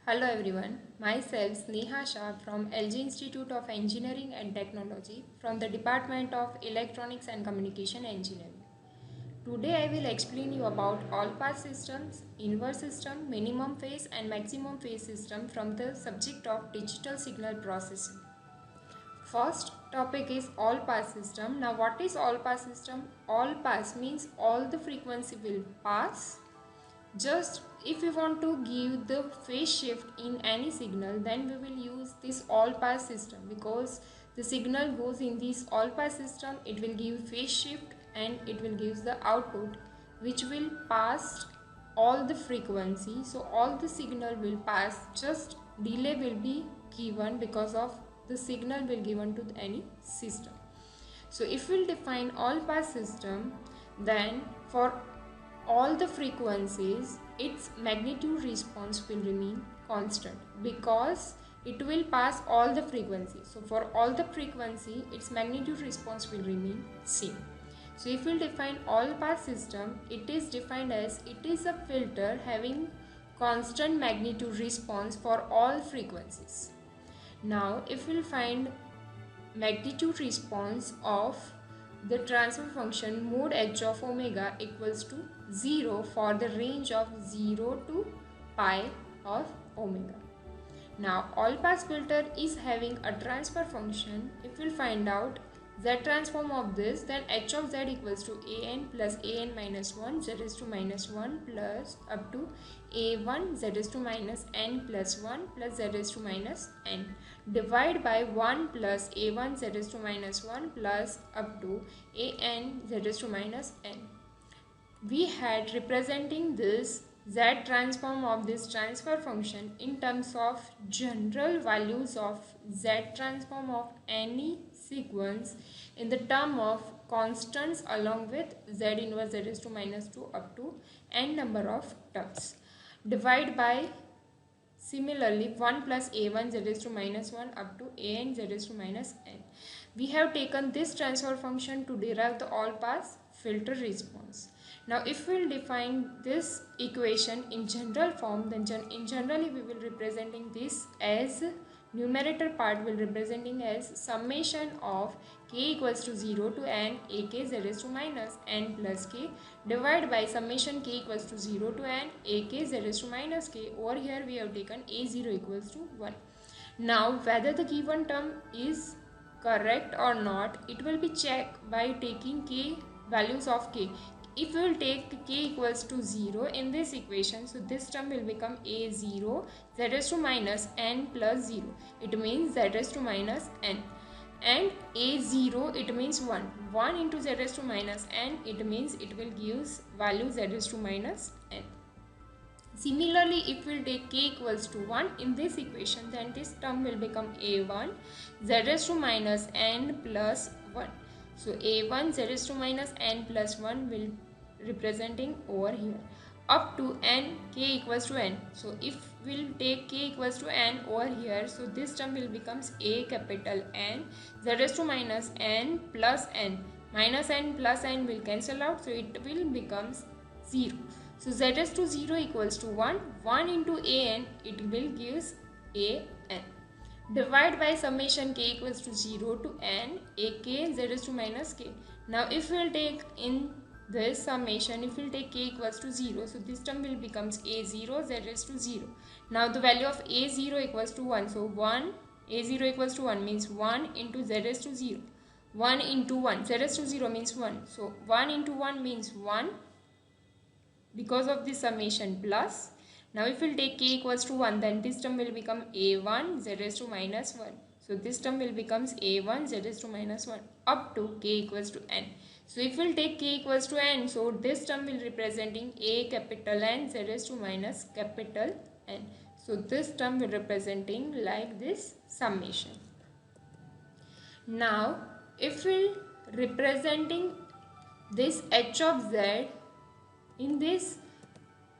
Hello everyone, myself Sneha Shah from LG Institute of Engineering and Technology from the Department of Electronics and Communication Engineering. Today I will explain you about all pass systems, inverse system, minimum phase and maximum phase system from the subject of digital signal processing. First topic is all pass system. Now what is all pass system? All pass means all the frequency will pass. Just if we want to give the phase shift in any signal, then we will use this all pass system, because the signal goes in this all pass system, it will give phase shift and it will give the output which will pass all the frequency. So all the signal will pass, just delay will be given because of the signal will given to any system. So if we'll define all pass system, then for all the frequencies its magnitude response will remain constant because it will pass all the frequencies. So for all the frequency its magnitude response will remain same. So if we define all pass system, it is defined as it is a filter having constant magnitude response for all frequencies. Now if we'll find magnitude response of the transfer function mod h of omega equals to 0 for the range of 0 to pi of omega. Now all pass filter is having a transfer function. If we'll find out z transform of this, then h of z equals to an plus an minus 1 z is to minus 1 plus up to a1 z is to minus n plus 1 plus z is to minus n, divide by 1 plus a1 z is to minus 1 plus up to an z is to minus n. We had representing this z transform of this transfer function in terms of general values of z transform of any sequence in the term of constants along with z inverse z is to minus 2 up to n number of terms, divide by similarly 1 plus a1 z is to minus 1 up to an z is to minus n. We have taken this transfer function to derive the all pass filter response. Now if we will define this equation in general form, then generally we will representing this as numerator part will representing as summation of k equals to 0 to n ak z is to minus n plus k, divided by summation k equals to 0 to n ak z is to minus k. Over here we have taken a0 equals to 1. Now whether the given term is correct or not, it will be checked by taking k values of k. If we will take k equals to 0 in this equation, so this term will become a0 z is to minus n plus 0. It means z is to minus n. And a0 it means 1. 1 into z is to minus n, it means it will give value z is to minus n. Similarly, if we will take k equals to 1 in this equation, then this term will become a1 z is to minus n plus 1. So a1 z is to minus n plus 1 will representing over here up to n k equals to n. So if we'll take k equals to n over here, so this term will becomes a capital N z is to minus n plus n. Minus n plus n will cancel out, so it will becomes 0. So z is to 0 equals to 1. 1 into an, it will gives a n. Divide by summation k equals to 0 to n ak z is to minus k. Now if we will take in this summation, if we will take k equals to 0, so this term will becomes a0 z is to 0. Now the value of a0 equals to 1, so 1 a0 equals to 1 means 1 into z is to 0. 1 into 1 z is to 0 means 1, so 1 into 1 means 1 because of this summation plus. Now if we will take k equals to 1, then this term will become a1 z is to minus 1. So this term will becomes a1 z is to minus 1 up to k equals to n. So if we will take k equals to n, so this term will representing a capital N z is to minus capital N. So this term will representing like this summation. Now if we representing this h of z in this,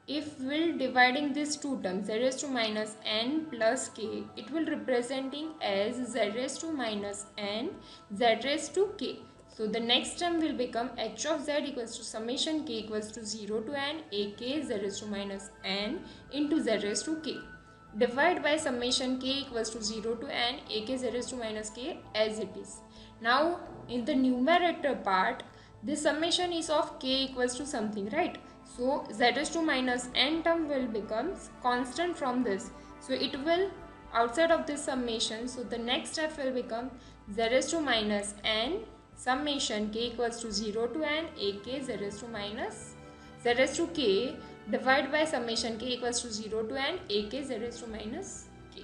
if we'll dividing these two terms z is to minus n plus k, it will representing as z is to minus n z is to k. So the next term will become h of z equals to summation k equals to 0 to n ak z is to minus n into z is to k. divide by summation k equals to 0 to n ak z raised to minus k as it is. Now in the numerator part, this summation is of k equals to something, right? So z raised to minus n term will become constant from this. So it will outside of this summation. So the next step will become z raised to minus n summation k equals to 0 to n ak z raised to minus z raised to k divide by summation k equals to 0 to n ak z raised to minus k.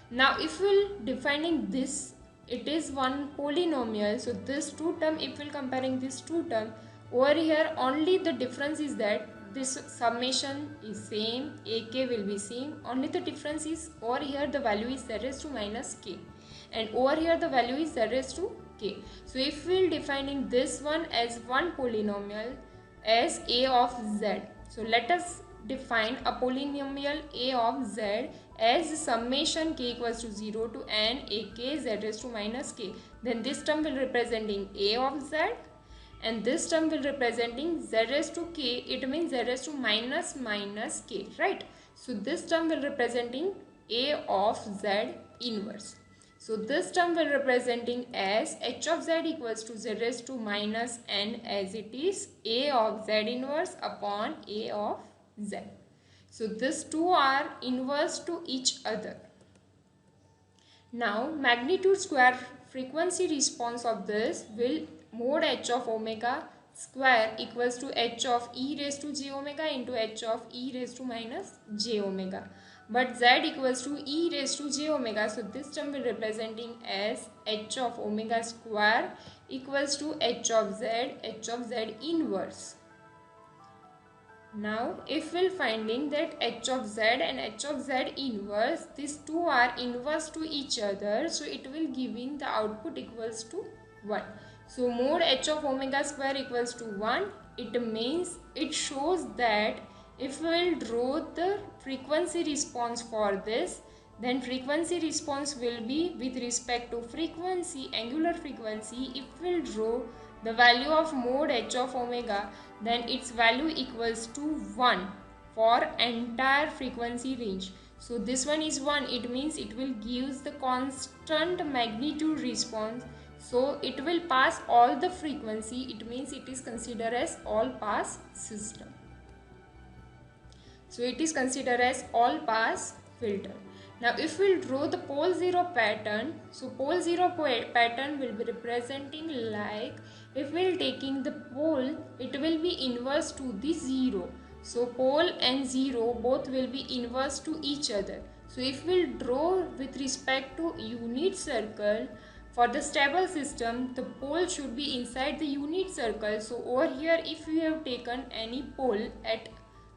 Now if we'll defining this, it is one polynomial. So this two term, if we'll comparing this two term, over here only the difference is that this summation is same, ak will be same, only the difference is over here the value is z raised to minus k and over here the value is z raised to k. So if we'll defining this one as one polynomial as a of z, so let us define a polynomial a of z as summation k equals to 0 to n ak z raised to minus k. Then this term will representing a of z and this term will representing z raised to k. It means z raised to minus minus k, right? So this term will representing a of z inverse. So this term will representing as h of z equals to z raised to minus n as it is a of z inverse upon a of z. So these two are inverse to each other. Now magnitude square frequency response of this will mod h of omega square equals to h of e raised to j omega into h of e raised to minus j omega. But z equals to e raised to j omega. So this term will representing as h of omega square equals to h of z inverse. Now if we'll finding that h of z and h of z inverse, these two are inverse to each other, so it will giving the output equals to 1. So mod h of omega square equals to 1, it means it shows that if we will draw the frequency response for this, then frequency response will be with respect to frequency, angular frequency. If we will draw the value of mod h of omega, then its value equals to 1 for entire frequency range. So this one is 1, it means it will give the constant magnitude response. So it will pass all the frequency, it means it is considered as all pass system. So it is considered as all pass filter. Now if we will draw the pole 0 pattern, so pole 0 pattern will be representing like, if we will taking the pole, it will be inverse to the 0. So pole and 0 both will be inverse to each other. So if we will draw with respect to unit circle, for the stable system, the pole should be inside the unit circle. So over here, if we have taken any pole at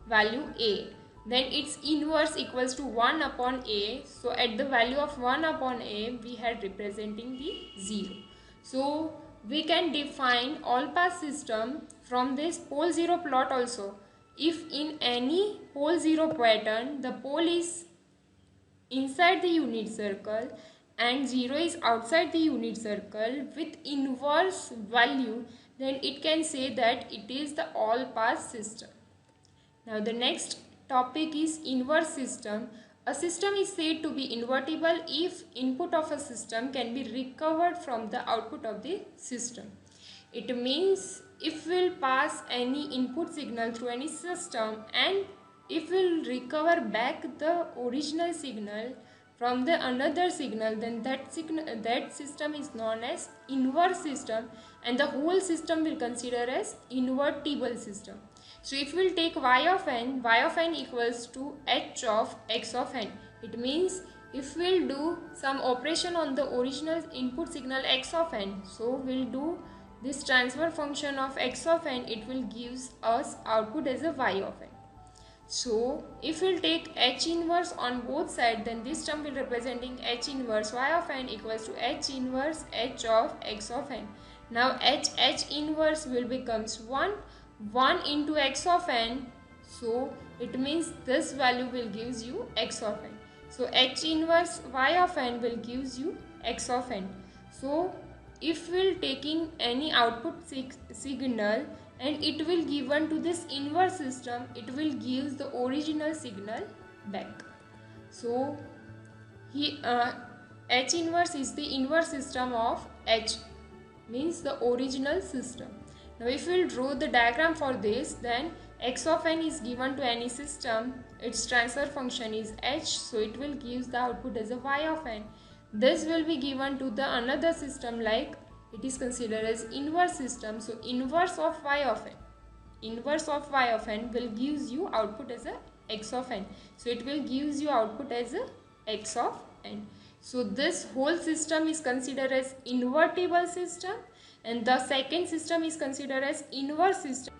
value a, then its inverse equals to 1 upon a. So at the value of 1 upon a, we had representing the 0. So we can define all pass system from this pole 0 plot also. If in any pole 0 pattern, the pole is inside the unit circle and 0 is outside the unit circle with inverse value, then it can say that it is the all pass system. Now the next topic is inverse system. A system is said to be invertible if input of a system can be recovered from the output of the system. It means if we'll pass any input signal through any system and if we'll recover back the original signal from the another signal, then that system is known as inverse system and the whole system will consider as invertible system. So if we will take y of n equals to h of x of n. It means if we will do some operation on the original input signal x of n, so we will do this transfer function of x of n, it will gives us output as a y of n. So if we will take h inverse on both sides, then this term will representing h inverse y of n equals to h inverse h of x of n. Now h inverse will becomes 1 into x of n, so it means this value will gives you x of n. So h inverse y of n will gives you x of n. So if we will taking any output signal and it will given to this inverse system, it will give the original signal back. So H inverse is the inverse system of H, means the original system. Now if we will draw the diagram for this, then x of n is given to any system, its transfer function is h, so it will give the output as a y of n. This will be given to the another system, like it is considered as inverse system, so inverse of y of n. Inverse of y of n will gives you output as a x of n, so it will gives you output as a x of n. So this whole system is considered as invertible system, and the second system is considered as inverse system.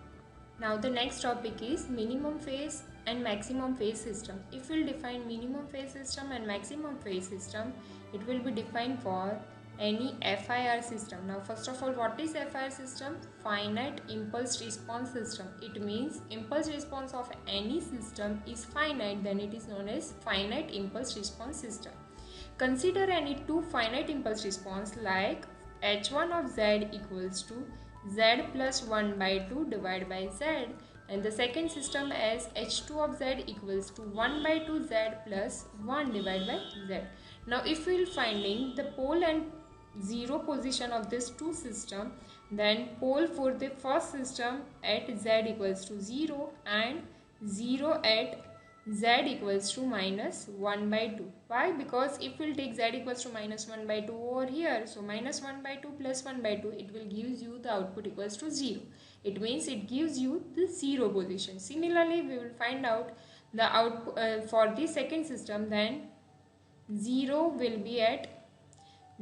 Now the next topic is minimum phase and maximum phase system. If we will define minimum phase system and maximum phase system, it will be defined for any FIR system. Now first of all, what is FIR system? Finite impulse response system. It means impulse response of any system is finite, then it is known as finite impulse response system. Consider any two finite impulse response like h1 of z equals to z plus 1 by 2 divided by z, and the second system as h2 of z equals to 1 by 2 z plus 1 divided by z. Now if we will finding the pole and zero position of this two system, then pole for the first system at z equals to 0 and 0 at z equals to minus 1 by 2. Why? Because if we will take z equals to minus 1 by 2 over here, so minus 1 by 2 plus 1 by 2, it will gives you the output equals to 0. It means it gives you the 0 position. Similarly, we will find out the output for the second system, then 0 will be at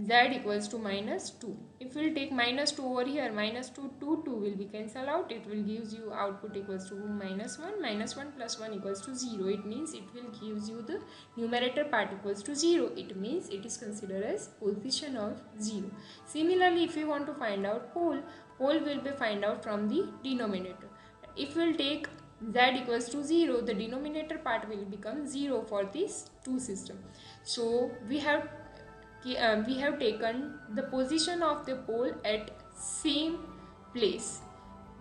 z equals to minus 2. If we will take minus 2 over here, minus 2 will be cancelled out. It will gives you output equals to minus 1. Minus 1 plus 1 equals to 0. It means it will gives you the numerator part equals to 0. It means it is considered as position of 0. Similarly, if we want to find out pole will be find out from the denominator. If we will take z equals to 0, the denominator part will become 0 for these two systems. So we have taken the position of the pole at same place,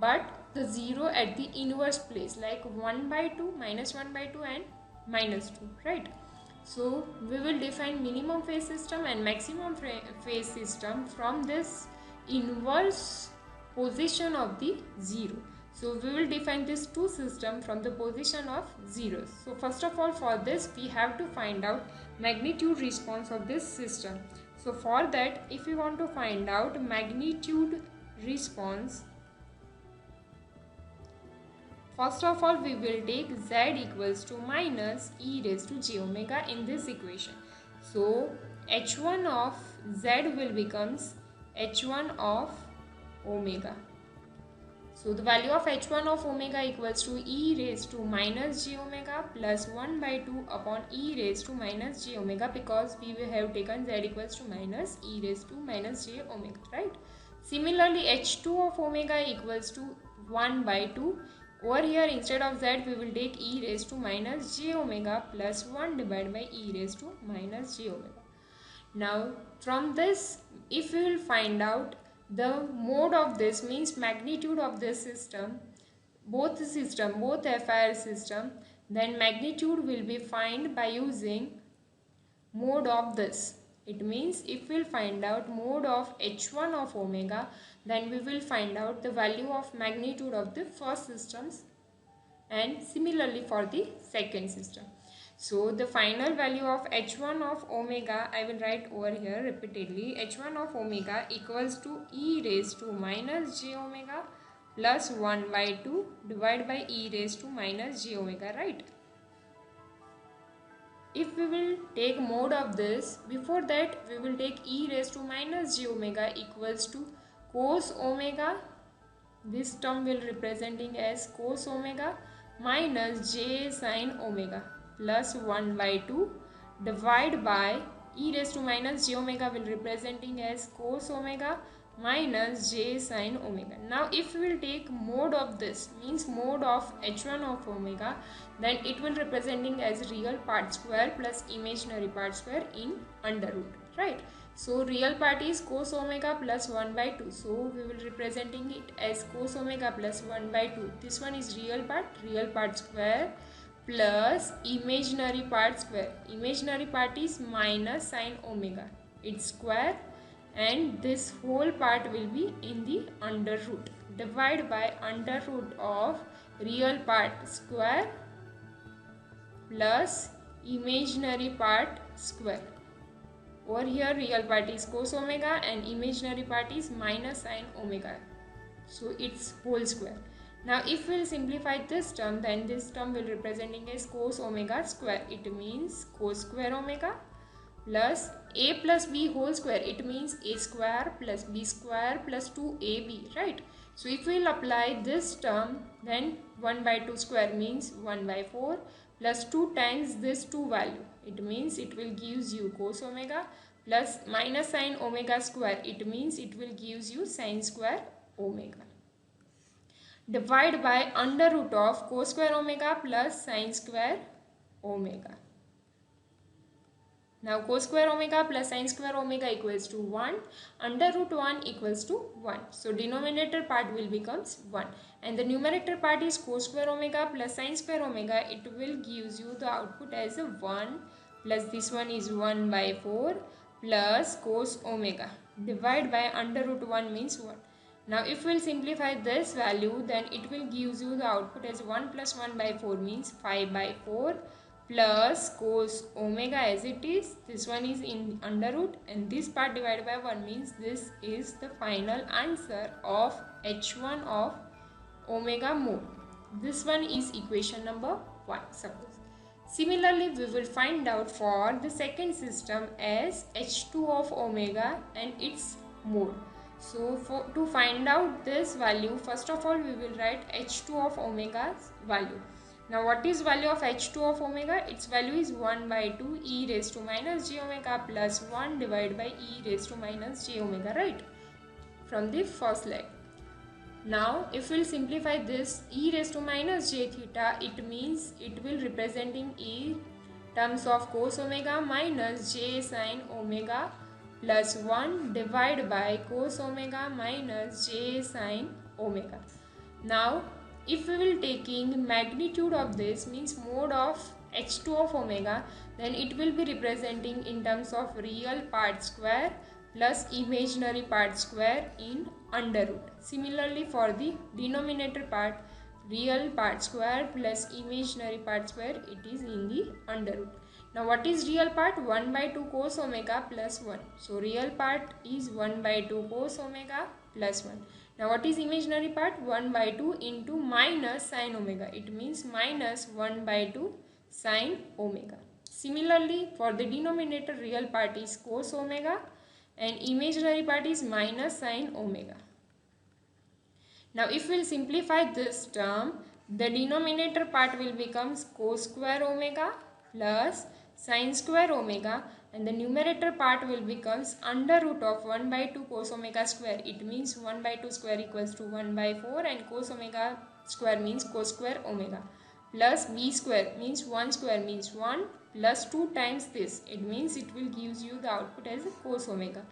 but the 0 at the inverse place, like 1 by 2, minus 1 by 2 and minus 2, right? So we will define minimum phase system and maximum phase system from this inverse position of the 0. So we will define this two system from the position of 0. So first of all, for this we have to find out magnitude response of this system. So for that, if we want to find out magnitude response, first of all we will take z equals to minus e raised to j omega in this equation. So h1 of z will becomes h1 of omega. So the value of h1 of omega equals to e raised to minus j omega plus 1 by 2 upon e raised to minus j omega, because we will have taken z equals to minus e raised to minus j omega, right? Similarly, h2 of omega equals to 1 by 2. Over here, instead of z, we will take e raised to minus j omega plus 1 divided by e raised to minus j omega. Now, from this, if we will find out the mode of this, means magnitude of this system, both FIR system, then magnitude will be found by using mode of this. It means if we will find out mode of h1 of omega, then we will find out the value of magnitude of the first systems, and similarly for the second system. So the final value of h1 of omega, I will write over here repeatedly, h1 of omega equals to e raised to minus j omega plus 1 by 2 divided by e raised to minus j omega, right? If we will take mode of this, before that we will take e raised to minus j omega equals to cos omega, this term will representing as cos omega minus j sin omega plus 1 by 2 divided by e raised to minus j omega will representing as cos omega minus j sin omega. Now if we will take mode of this, means mode of h1 of omega, then it will representing as real part square plus imaginary part square in under root, right? So real part is cos omega plus 1 by 2. So we will representing it as cos omega plus 1 by 2. This one is real part square plus imaginary part square. Imaginary part is minus sine omega, its square, and this whole part will be in the under root. Divide by under root of real part square plus imaginary part square. Over here real part is cos omega and imaginary part is minus sine omega. So its whole square. Now if we will simplify this term, then this term will representing as cos omega square. It means cos square omega plus a plus b whole square. It means a square plus b square plus 2ab, right? So if we will apply this term, then 1 by 2 square means 1 by 4 plus 2 times this 2 value. It means it will gives you cos omega plus minus sine omega square. It means it will gives you sine square omega. Divide by under root of cos square omega plus sine square omega. Now cos square omega plus sine square omega equals to 1. Under root 1 equals to 1. So denominator part will becomes 1. And the numerator part is cos square omega plus sine square omega. It will gives you the output as a 1 plus this one is 1 by 4 plus cos omega. Divide by under root 1 means 1. Now if we will simplify this value, then it will gives you the output as 1 plus 1 by 4 means 5 by 4 plus cos omega as it is. This one is in under root and this part divided by 1 means this is the final answer of h1 of omega mode. This one is equation number 1, suppose. Similarly, we will find out for the second system as h2 of omega and its mode. So to find out this value, first of all we will write h2 of omega's value. Now what is value of h2 of omega? Its value is 1 by 2 e raised to minus j omega plus 1 divided by e raised to minus j omega, right? From the first leg. Now if we will simplify this e raised to minus j theta, it means it will representing e terms of cos omega minus j sin omega plus 1 divided by cos omega minus j sin omega. Now if we will taking magnitude of this means mode of h2 of omega, then it will be representing in terms of real part square plus imaginary part square in under root. Similarly for the denominator part, real part square plus imaginary part square, it is in the under root. Now what is real part? 1 by 2 cos omega plus 1. So real part is 1 by 2 cos omega plus 1. Now what is imaginary part? 1 by 2 into minus sin omega. It means minus 1 by 2 sin omega. Similarly for the denominator, real part is cos omega and imaginary part is minus sin omega. Now if we will simplify this term, the denominator part will become cos square omega plus sin square omega and the numerator part will becomes under root of 1 by 2 cos omega square. It means 1 by 2 square equals to 1 by 4 and cos omega square means cos square omega plus b square means 1 square means 1 plus 2 times this. It means it will gives you the output as a cos omega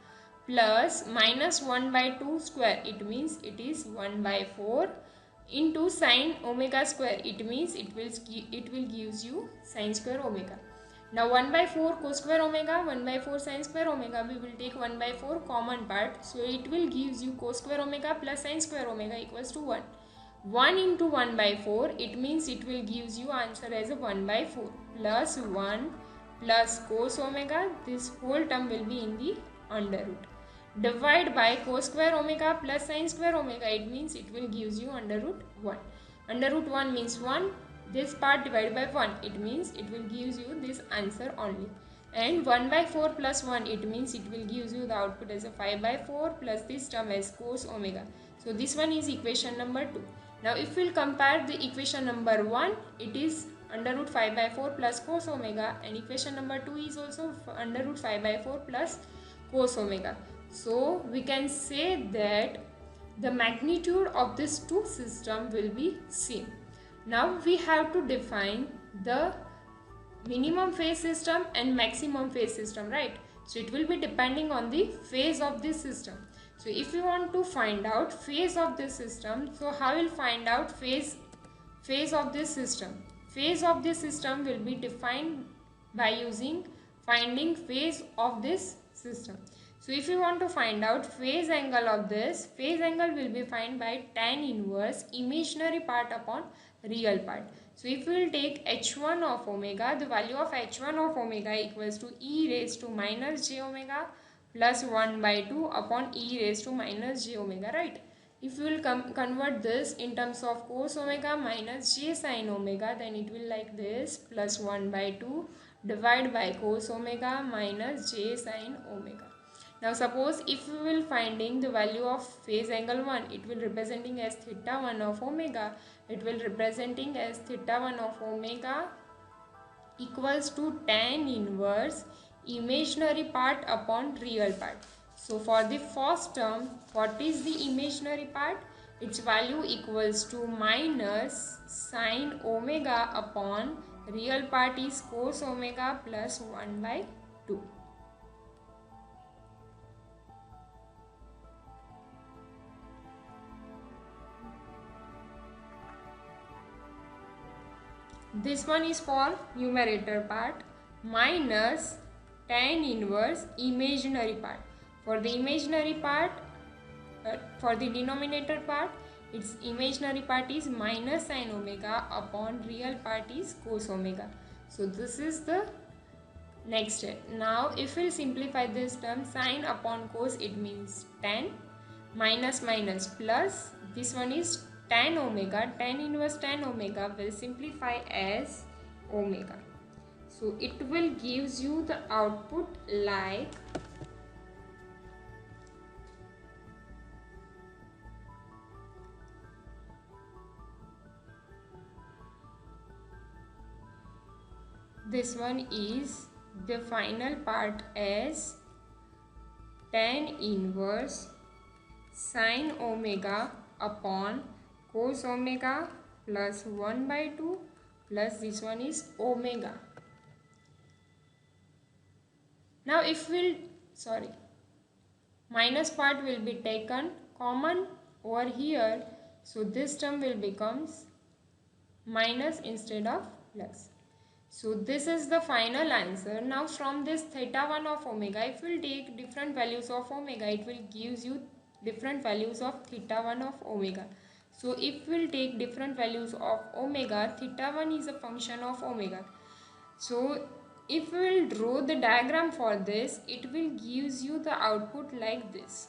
plus minus 1 by 2 square. It means it is 1 by 4 into sin omega square. It means it will gives you sin square omega. Now 1 by 4 cos square omega, 1 by 4 sin square omega, we will take 1 by 4 common part. So it will gives you cos square omega plus sin square omega equals to 1. 1 into 1 by 4, it means it will gives you answer as a 1 by 4 plus 1 plus cos omega. This whole term will be in the under root. Divide by cos square omega plus sin square omega, it means it will gives you under root 1. Under root 1 means 1. This part divided by 1, it means it will gives you this answer only. And 1 by 4 plus 1, it means it will gives you the output as a 5 by 4 plus this term as cos omega. So this one is equation number 2. Now if we will compare the equation number 1, it is under root 5 by 4 plus cos omega, and equation number 2 is also under root 5 by 4 plus cos omega. So we can say that the magnitude of this two system will be same. Now we have to define the minimum phase system and maximum phase system, right? So it will be depending on the phase of this system. So if you want to find out phase of this system, so how will find out phase of this system? phase of this system will be defined by using finding phase of this system. So if you want to find out phase angle of this, phase angle will be found by tan inverse imaginary part upon real part. So if we will take h1 of omega, the value of h1 of omega equals to e raised to minus j omega plus 1 by 2 upon e raised to minus j omega, right? If you will convert this in terms of cos omega minus j sin omega, then it will like this, plus 1 by 2 divided by cos omega minus j sin omega. Now suppose if we will finding the value of phase angle 1, it will representing as theta 1 of omega. It will representing as theta 1 of omega equals to tan inverse imaginary part upon real part. So for the first term, what is the imaginary part? Its value equals to minus sin omega upon real part is cos omega plus 1 by 2. This one is for numerator part minus tan inverse imaginary part. For the imaginary part, for the denominator part, its imaginary part is minus sin omega upon real part is cos omega. So this is the next step. Now if we simplify this term, sin upon cos, it means tan, minus minus plus, this one is tan omega, tan inverse tan omega will simplify as omega. So it will gives you the output like this one is the final part as tan inverse sin omega upon cos omega plus 1 by 2 plus this one is omega. Now if minus part will be taken common over here, so this term will becomes minus instead of plus. So this is the final answer. Now from this theta 1 of omega, if we will take different values of omega, it will gives you different values of theta 1 of omega. So if we will take different values of omega, theta 1 is a function of omega. So if we will draw the diagram for this, it will gives you the output like this.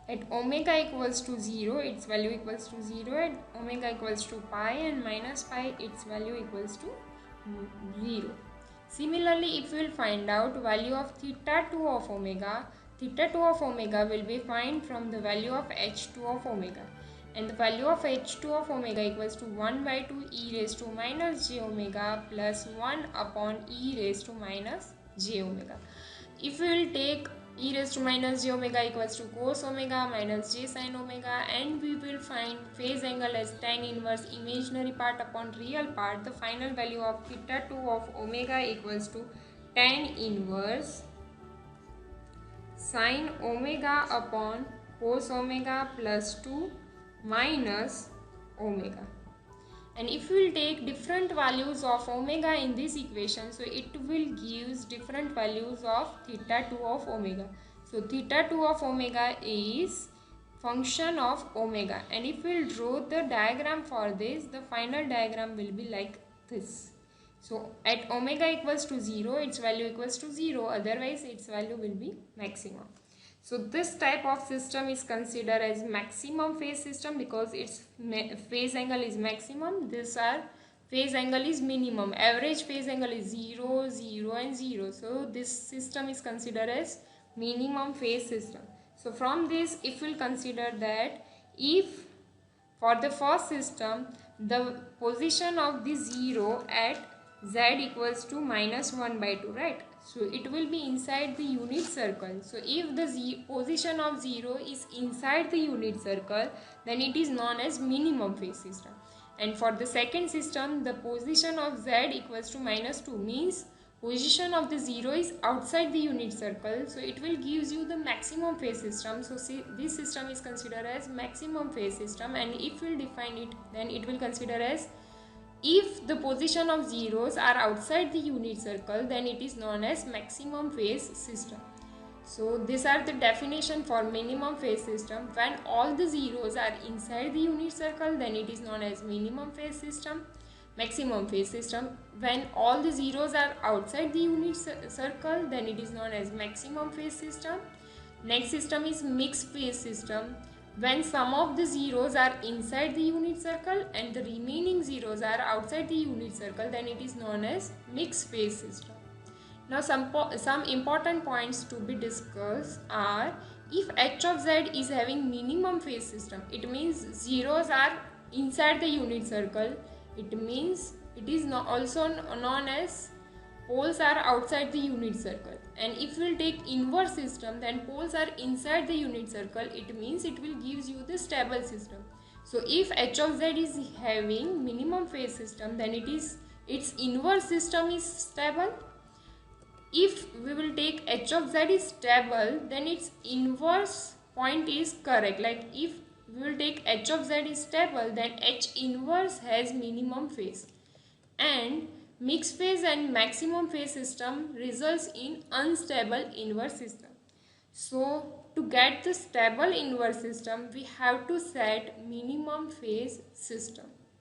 At omega equals to 0, its value equals to 0. At omega equals to pi and minus pi, its value equals to 0. Similarly, if we will find out value of theta 2 of omega, theta 2 of omega will be found from the value of h2 of omega. And the value of h2 of omega equals to 1 by 2 e raised to minus j omega plus 1 upon e raised to minus j omega. If we will take e raised to minus j omega equals to cos omega minus j sin omega, and we will find phase angle as tan inverse imaginary part upon real part, the final value of theta 2 of omega equals to tan inverse sin omega upon cos omega plus 2 minus omega. And if we will take different values of omega in this equation, so it will gives different values of theta 2 of omega. So theta 2 of omega is function of omega, and if we will draw the diagram for this, the final diagram will be like this. So at omega equals to 0, its value equals to 0, otherwise its value will be maximum. So this type of system is considered as maximum phase system because its phase angle is maximum. This phase angle is minimum. Average phase angle is 0, 0 and 0. So this system is considered as minimum phase system. So from this, if we will consider that if for the first system, the position of the 0 at z equals to minus 1 by 2, right? So it will be inside the unit circle. So if the position of 0 is inside the unit circle, then it is known as minimum phase system. And for the second system, the position of z equals to -2 means position of the 0 is outside the unit circle. So it will gives you the maximum phase system. So see, this system is considered as maximum phase system, and if we will define it, then it will consider as if the position of zeros are outside the unit circle, then it is known as maximum phase system. So these are the definition for minimum phase system. When all the zeros are inside the unit circle, then it is known as minimum phase system. Maximum phase system, when all the zeros are outside the unit circle, then it is known as maximum phase system. Next system is mixed phase system. When some of the zeros are inside the unit circle and the remaining zeros are outside the unit circle, then it is known as mixed phase system. Now some important points to be discussed are, if h of z is having minimum phase system, it means zeros are inside the unit circle. It means it is also known as poles are outside the unit circle. And if we will take inverse system, then poles are inside the unit circle. It means it will gives you the stable system. So if h of z is having minimum phase system, then its inverse system is stable. If we will take h of z is stable, then its inverse point is correct. Like if we will take h of z is stable, then h inverse has minimum phase. And mixed phase and maximum phase system results in unstable inverse system. So to get the stable inverse system, we have to set minimum phase system.